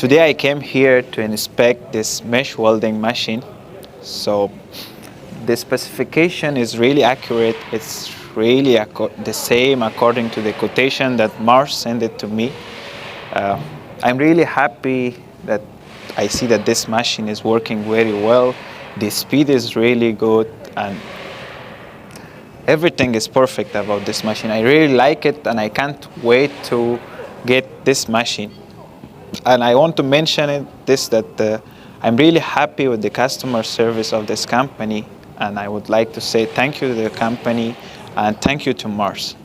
Today I came here to inspect this mesh welding machine. So the specification is really accurate. It's really the same according to the quotation that Mars sent it to me. I'm really happy that I see that this machine is working very well. The speed is really good and everything is perfect about this machine. I really like it and I can't wait to get this machine. And I want to mention that I'm really happy with the customer service of this company, and I would like to say thank you to the company and thank you to Mars.